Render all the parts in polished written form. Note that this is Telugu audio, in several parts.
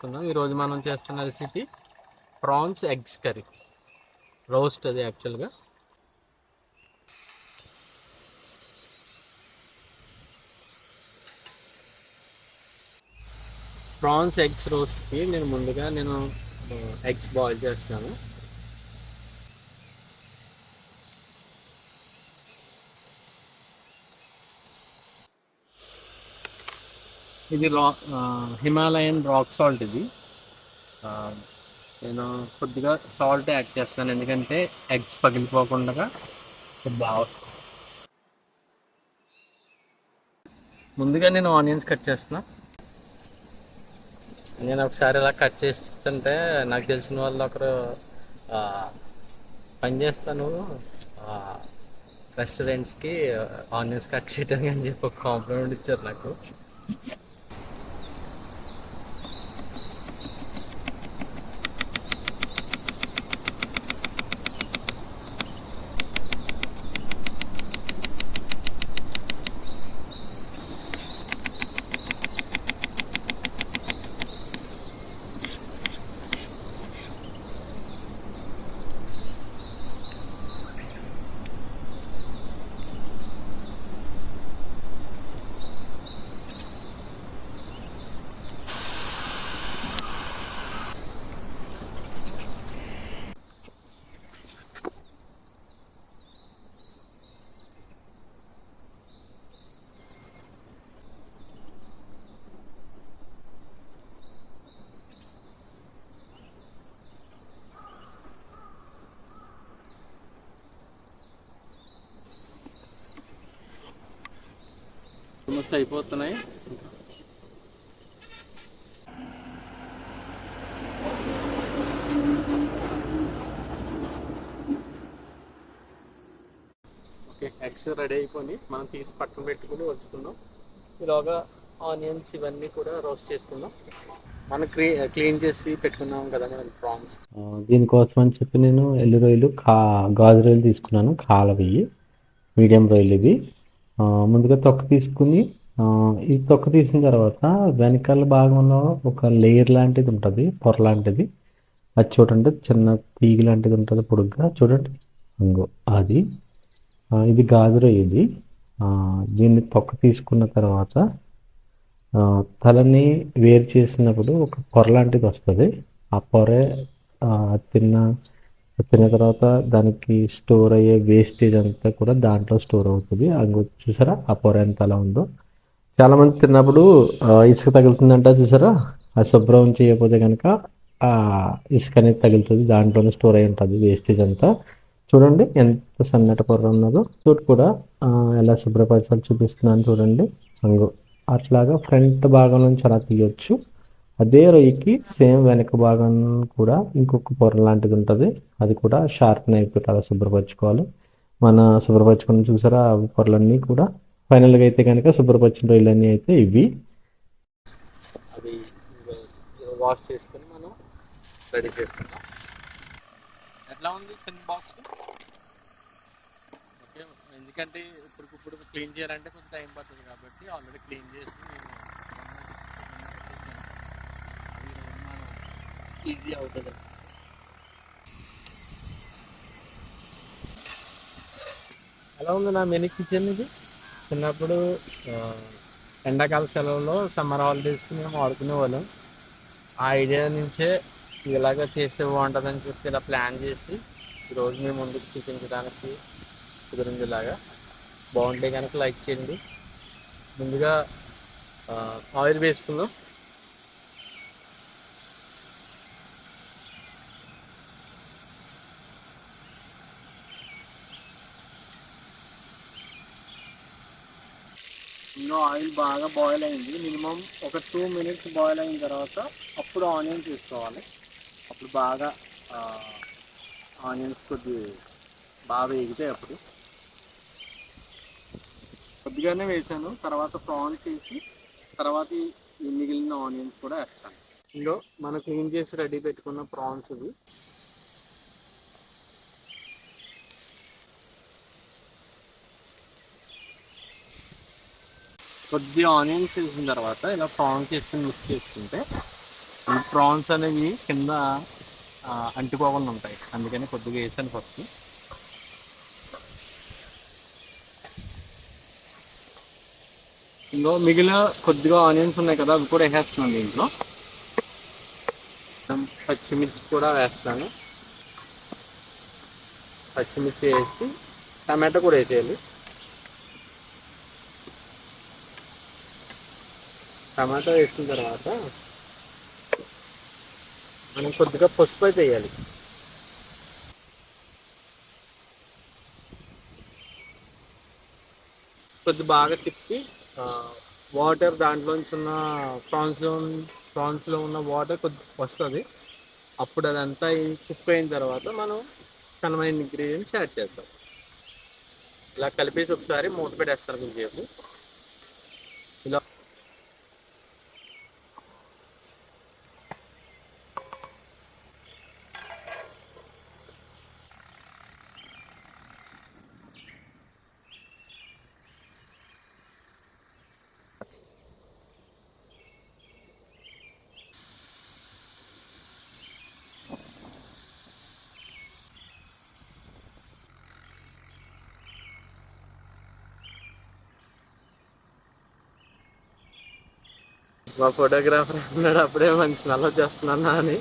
చేసుకుందాం. ఈరోజు మనం చేస్తున్న recipe prawns eggs curry, roast. అది యాక్చువల్గా ప్రాన్స్ ఎగ్స్ రోస్ట్కి నేను ఎగ్స్ బాయిల్ చేస్తున్నాను. ఇది హిమాలయన్ రాక్ సాల్ట్. ఇది నేను కొద్దిగా సాల్ట్ యాడ్ చేస్తాను, ఎందుకంటే ఎగ్స్ పగిలిపోకుండా బాగా వస్తుంది. ముందుగా నేను ఆనియన్స్ కట్ చేస్తున్నా. నేను ఒకసారి ఇలా కట్ చేస్తుంటే నాకు తెలిసిన వాళ్ళు ఒకరు పనిచేస్తాను రెస్టారెంట్స్కి ఆనియన్స్ కట్ చేయడానికి అని చెప్పి ఒక కాంప్లిమెంట్ ఇచ్చారు నాకు. ఆల్మోస్ట్ అయిపోతున్నాయి. ఓకే, ఎగ్స్ రెడీ అయిపోయి మనం తీసి పక్కన పెట్టుకుని వచ్చుకుందాం. ఈలోగా ఆనియన్స్ ఇవన్నీ కూడా రోస్ట్ చేసుకుందాం. మనం క్లీన్ చేసి పెట్టుకున్నాం కదా మనం ప్రాన్స్. దీనికోసం అని చెప్పి నేను ఎల్లు రొయ్యలు గాజు రొయ్యలు తీసుకున్నాను. కాలవి మీడియం రొయ్యలు ఇవి. ముందుగా తొక్క తీసుకుని ఈ తొక్క తీసిన తర్వాత వెనకాల భాగంలో ఒక లేయర్ లాంటిది ఉంటుంది, పొర లాంటిది. అది చూడండి, చిన్న తీగ లాంటిది ఉంటుంది పొడుగ్గా, చూడండి అంగో అది. ఇది గాజు రొయ్య. ఇది దీన్ని తొక్క తీసుకున్న తర్వాత తలని వేరు చేసినప్పుడు ఒక పొర లాంటిది వస్తుంది. ఆ పొరే తిన్న తర్వాత దానికి స్టోర్ అయ్యే వేస్టేజ్ అంతా కూడా దాంట్లో స్టోర్ అవుతుంది. అంగో చూసారా ఆ పొర ఎంత అలా ఉందో. చాలామంది తిన్నప్పుడు ఇసుక తగులుతుందంట, చూసారా. అది శుభ్రం చేయకపోతే కనుక ఆ ఇసుక అనేది తగులుతుంది, దాంట్లోనే స్టోర్ అయి ఉంటుంది వేస్టేజ్ అంతా. చూడండి ఎంత సన్నటి పొర ఉన్నదో. చోటు కూడా ఎలా శుభ్రపరచాలి చూపిస్తున్నాను చూడండి. అంగు అట్లాగా ఫ్రంట్ భాగం నుంచి అలా తీయొచ్చు. అదే రొయ్యకి సేమ్ వెనక భాగం కూడా ఇంకొక పొర లాంటిది ఉంటుంది, అది కూడా షార్ప్ నైఫ్ అలా శుభ్రపరచుకోవాలి. శుభ్రపరచుకుని చూసారా ఆ పొరలన్నీ కూడా. ఫైనల్గా అయితే కనుక శుభ్రపరిచిన రొయ్యలన్నీ అయితే ఇవి. అవి వాష్ చేసుకొని మనం రెడీ చేసుకుంటాం. ఎట్లా ఉంది చిన్న బాక్స్? ఓకే, ఎందుకంటే ఇప్పుడు క్లీన్ చేయాలంటే కొంచెం టైం పడుతుంది కాబట్టి ఆల్రెడీ క్లీన్ చేసి ఈజీ అవుతుంది. ఎలా ఉంది నా మినీ కిచెన్? ఇది చిన్నప్పుడు ఎండాకాల సెలవుల్లో సమ్మర్ హాలిడేస్కి మేము ఆడుకునే వాళ్ళం. ఆ ఐడియా నుంచే ఇలాగ చేస్తే బాగుంటుందని చెప్పి ఇలా ప్లాన్ చేసి ఈరోజు మేము ముందుకు చూపించడానికి కుదిరింది. ఇలాగా బాగుంటే కనుక లైక్ చేయండి. ముందుగా ఆయిల్ వేసుకుందాం. ఇందులో ఆయిల్ బాగా బాయిల్ అయింది. మినిమం ఒక 2 minutes బాయిల్ అయిన తర్వాత అప్పుడు ఆనియన్స్ వేసుకోవాలి. అప్పుడు బాగా ఆనియన్స్ బాగా వేగితాయి. అప్పుడు కొద్దిగానే వేసాను, తర్వాత ప్రాన్స్ వేసి తర్వాత ఈ మిగిలిన ఆనియన్స్ కూడా వేస్తాను. ఇందులో మనం క్లీన్ చేసి రెడీ పెట్టుకున్న ప్రాన్స్ ఇవి. కొద్దిగా ఆనియన్స్ వేసిన తర్వాత ఇలా ప్రాన్స్ వేసుకుని మిక్స్ చేసుకుంటే ఈ ప్రాన్స్ అనేవి కింద అంటుకోకుండా ఉంటాయి, అందుకని కొద్దిగా వేసాను ఫస్ట్. ఇంకో మిగిలిన కొద్దిగా ఆనియన్స్ ఉన్నాయి కదా, అవి కూడా వేసేస్తున్నాను దీంట్లో. పచ్చిమిర్చి కూడా వేస్తాను. పచ్చిమిర్చి వేసి టమాటో కూడా వేసేయాలి. టమాటో వేసిన తర్వాత మనం కొద్దిగా పసుపు అయితే వేయాలి. కొద్ది బాగా తిప్పి వాటర్ దాంట్లోంచి ఉన్న ప్రాన్స్లో ఉన్న వాటర్ కొద్ది వస్తుంది. అప్పుడు అదంతా కుక్ అయిన తర్వాత మనం కనమైన ఇంగ్రీడియంట్స్ యాడ్ చేద్దాం. ఇలా కలిపేసి ఒకసారి మూత పెట్టేస్తారు కొంచెంసేపు. ఇలా మా ఫోటోగ్రాఫర్ అన్నాడు అప్పుడే మంచి స్మెల్ వచ్చేస్తున్నా అని.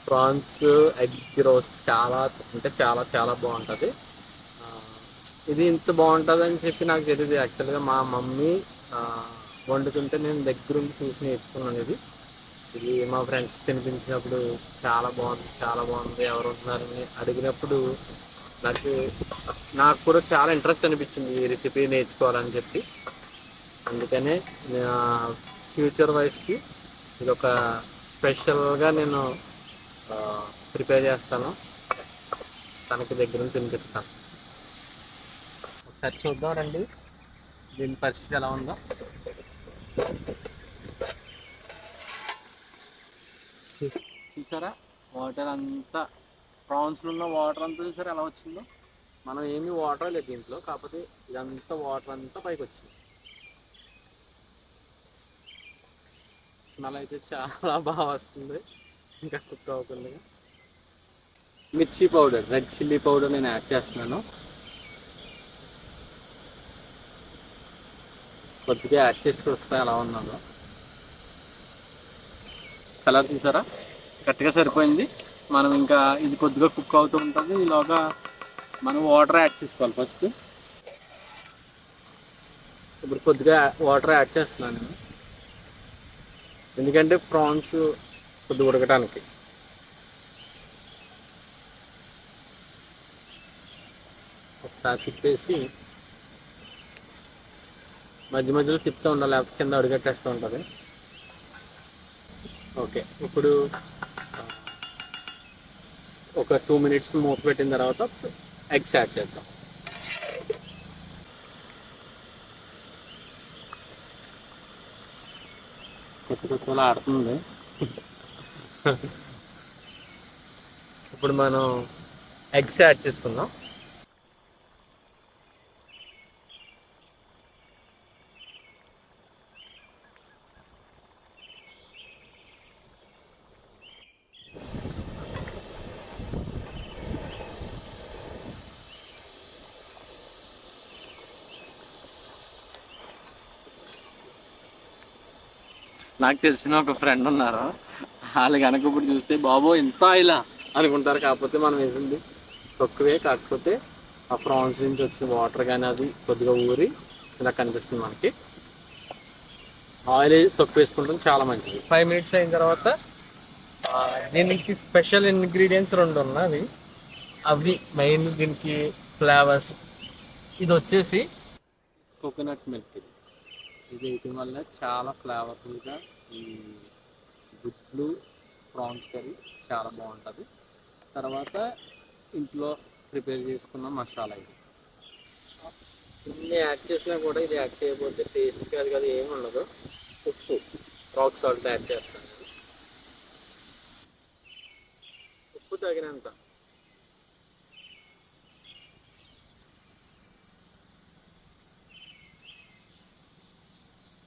ప్రాన్స్ ఎగ్ రోస్ట్ చాలా అంటే చాలా చాలా బాగుంటుంది. ఇది ఇంత బాగుంటుంది అని చెప్పి నాకు తెలియదు. యాక్చువల్గా మా మమ్మీ వండుతుంటే నేను దగ్గరుండి చూసి నేర్చుకున్నాను. ఇది మా ఫ్రెండ్స్ తినిపించినప్పుడు చాలా బాగుంది, చాలా బాగుంది, ఎవరు ఉంటున్నారని అడిగినప్పుడు నాకు నాకు కూడా చాలా ఇంట్రెస్ట్ అనిపించింది ఈ రెసిపీ నేర్చుకోవాలని చెప్పి. అందుకనే ఫ్యూచర్ వైఫ్కి ఇది ఒక స్పెషల్గా నేను ప్రిపేర్ చేస్తాను, తనకి దగ్గర నుంచి తినిపిస్తాను. ఒకసారి చూద్దాం రండి దీని పరిస్థితి ఎలా ఉందో. చూసారా వాటర్ అంతా, ప్రాన్స్లో ఉన్న వాటర్ అంతా చూసారా ఎలా వచ్చిందో. మనం ఏమీ వాటర్ లేదు దీంట్లో, కాకపోతే ఇదంతా వాటర్ అంతా పైకి వచ్చింది. స్మెల్ అయితే చాలా బాగా వస్తుంది ఇంకా కుక్ అవుతుంది. మిర్చి పౌడర్, రెడ్ చిల్లీ పౌడర్ నేను యాడ్ చేస్తున్నాను. కొద్దిగా యాడ్ చేసి చూస్తే ఎలా ఉన్నాలో. కలర్ చూసారా గట్టిగా సరిపోయింది. మనం ఇంకా ఇది కొద్దిగా కుక్ అవుతూ ఉంటుంది. ఈలోగా మనం వాటర్ యాడ్ చేసుకోవాలి ఫస్ట్. ఇప్పుడు కొద్దిగా వాటర్ యాడ్ చేస్తున్నాను నేను, ఎందుకంటే ప్రాన్స్ కొద్దిగా ఉడకడానికి. ఒకసారి తిప్పేసి మధ్య మధ్యలో తిప్పుతూ ఉండాలి, లేకపోతే కింద అడుగట్టేస్తూ ఉంటుంది. ఓకే, ఇప్పుడు ఒక 2 minutes మూత పెట్టిన తర్వాత ఎగ్స్ యాడ్ చేద్దాం. కొత్త కొత్తలో ఆడుతుంది. ఇప్పుడు మనం ఎగ్స్ యాడ్ చేసుకుందాం. నాకు తెలిసిన ఒక ఫ్రెండ్ ఉన్నారు, వాళ్ళు కనుక ఇప్పుడు చూస్తే బాబో ఇంత ఇలా అనుకుంటారు. కాకపోతే మనం వేసింది తక్కువే, కాకపోతే ఆ ప్రాన్స్ నుంచి వచ్చిన వాటర్ కానీ అది కొద్దిగా ఊరి ఇలా కనిపిస్తుంది మనకి. ఆయిల్ తక్కువ వేసుకుంటాం, చాలా మంచిది. 5 minutes అయిన తర్వాత దీనికి స్పెషల్ ఇంగ్రీడియంట్స్ 2 ఉన్నాయి. అవి మెయిన్ దీనికి ఫ్లేవర్స్. ఇది వచ్చేసి కోకోనట్ మిల్క్. ఇది వేయటం వల్ల చాలా ఫ్లేవర్ఫుల్గా ఈ గుడ్లు ప్రాన్స్ కర్రీ చాలా బాగుంటుంది. తర్వాత ఇంట్లో ప్రిపేర్ చేసుకున్న మసాలా ఇది. ఇన్ని యాడ్ చేసినా కూడా ఇది యాడ్ చేయకపోతే టేస్ట్ కాదు కదా ఏమి ఉండదు. ఉప్పు, రాక్ సాల్ట్ యాడ్ చేస్తాను. ఉప్పు తగినంత.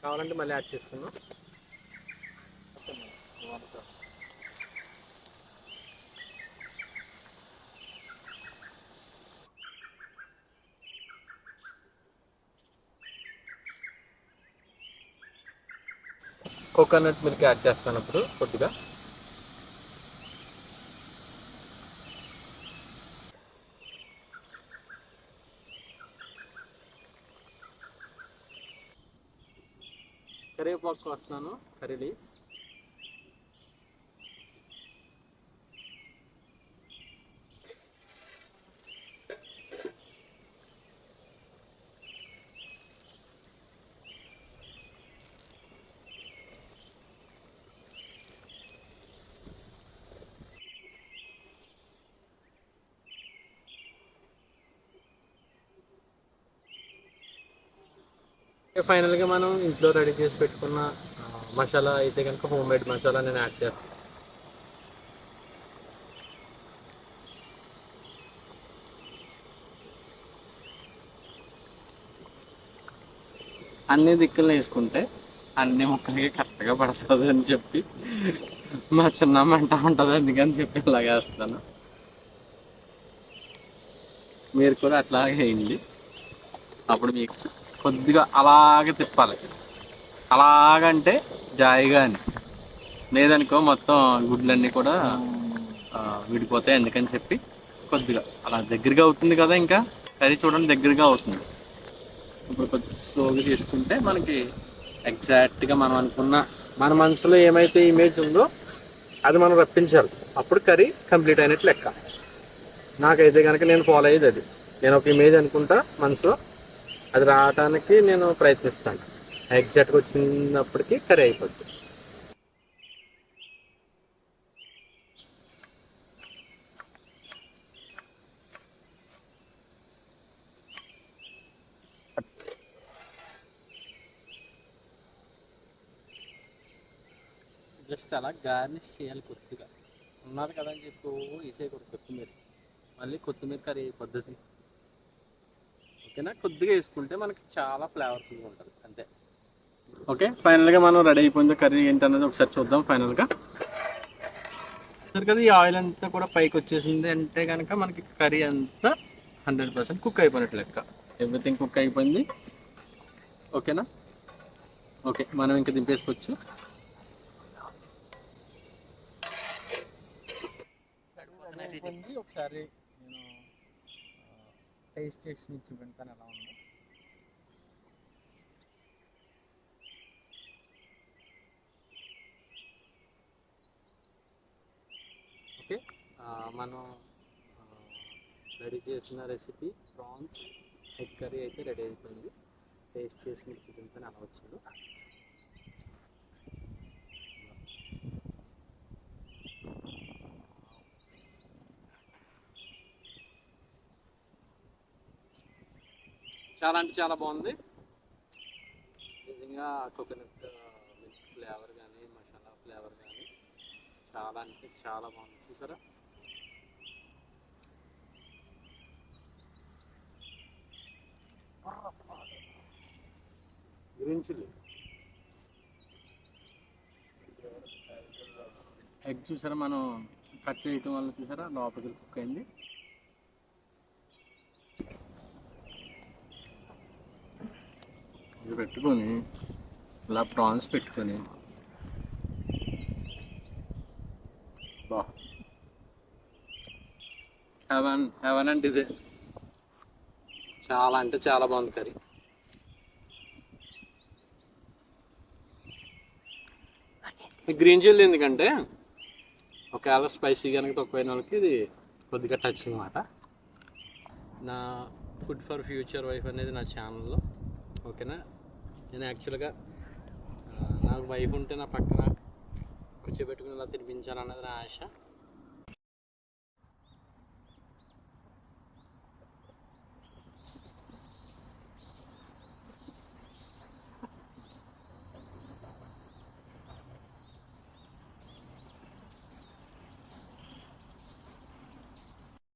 కావాలంటే మళ్ళీ యాడ్ చేసుకుందాం. కోకోనట్ మిల్క్ యాడ్ చేస్తాను ఇప్పుడు కొద్దిగా. కరివేపాకు వస్తున్నాను, కర్రీ లీవ్స్. ఫైనల్గా మనం ఇంట్లో రెడీ చేసి పెట్టుకున్న మసాలా అయితే కనుక హోమ్ మేడ్ మసాలా నేను యాడ్ చేస్తాను. అన్ని దిక్కులు వేసుకుంటే అన్ని ముక్కలకి కరెక్ట్గా పడుతుంది అని చెప్పి మా చిన్నమ్మ అంటా ఉంటుంది, అందుకని చెప్పి ఇలాగే వేస్తాను. మీరు కూడా అట్లాగే వేయండి. అప్పుడు మీకు కొద్దిగా అలాగే తిప్పాలి. అలాగంటే జాయిగా అని, లేదనుకో మొత్తం గుడ్లన్నీ కూడా విడిపోతాయి. ఎందుకని చెప్పి కొద్దిగా అలా దగ్గరగా అవుతుంది కదా, ఇంకా కర్రీ చూడండి దగ్గరగా అవుతుంది. ఇప్పుడు కొద్దిగా స్లోగా చేసుకుంటే మనకి ఎగ్జాక్ట్గా మనం అనుకున్న మన మనసులో ఏమైతే ఇమేజ్ ఉందో అది మనం రప్పించాలి. అప్పుడు కర్రీ కంప్లీట్ అయినట్లు లెక్క. నాకైతే కనుక నేను ఫాలో అయ్యేది అది. నేను ఒక ఇమేజ్ అనుకుంటా మనసులో, అది రావడానికి నేను ప్రయత్నిస్తాను. ఎగ్జాక్ట్గా వచ్చినప్పటికీ కర్రీ అయిపోద్ది. జస్ట్ అలా గార్నిష్ చేయాలి కొద్దిగా. ఉన్నారు కదా అని చెప్పి వేసేయకూడదు కొత్తిమీర. మళ్ళీ కొత్తిమీర కర్రీ పద్ధతి ఓకేనా, కొద్దిగా వేసుకుంటే మనకి చాలా ఫ్లేవర్ఫుల్గా ఉంటుంది అంతే. ఓకే, ఫైనల్గా మనం రెడీ అయిపోయింది. కర్రీ ఏంటన్నది ఒకసారి చూద్దాం. ఫైనల్గా కదా ఈ ఆయిల్ అంతా కూడా పైకి వచ్చేసింది అంటే కనుక మనకి కర్రీ అంతా 100% కుక్ అయిపోయినట్లు లెక్క. ఎవ్రీథింగ్ కుక్ అయిపోయింది. ఓకేనా, ఓకే మనం ఇంకా దింపేసుకోవచ్చు. ఒకసారి నేను టేస్ట్ చేసి మీకు చూపెడతాను ఎలా ఉందో. ఓకే, మనం రెడీ చేసిన రెసిపీ ప్రాన్స్ ఎగ్ కర్రీ అయితే రెడీ అయిపోయింది. టేస్ట్ చేసి మీకు చూపెడతాను ఎలా వచ్చిందో. చాలా అంటే చాలా బాగుంది నిజంగా. కోకోనట్ మిల్క్ ఫ్లేవర్ కానీ మసాలా ఫ్లేవర్ కానీ చాలా అంటే చాలా బాగుంది. చూసారా, గ్రీన్ చిల్లీ ఎగ్ చూసారా, మనం కట్ చేయటం వల్ల చూసారా లోపలికి కుక్ అయింది. ఇది పెట్టుకొని ఇలా ప్రాన్స్ పెట్టుకొని బా హెవెన్ అంటే ఇదే. చాలా అంటే చాలా బాగుంది కర్రీ. గ్రీన్ చిల్లీ ఎందుకంటే ఒకవేళ స్పైసీ కనుక తక్కువైన వాళ్ళకి ఇది కొద్దిగా టచ్ అనమాట. నా ఫుడ్ ఫర్ ఫ్యూచర్ వైఫ్ అనేది నా ఛానల్లో. ఓకేనా, నేను యాక్చువల్గా నాకు వైఫ్ ఉంటే నా పక్కన కూర్చోబెట్టుకుని ఇలా తినిపించాలన్నది నా ఆశ.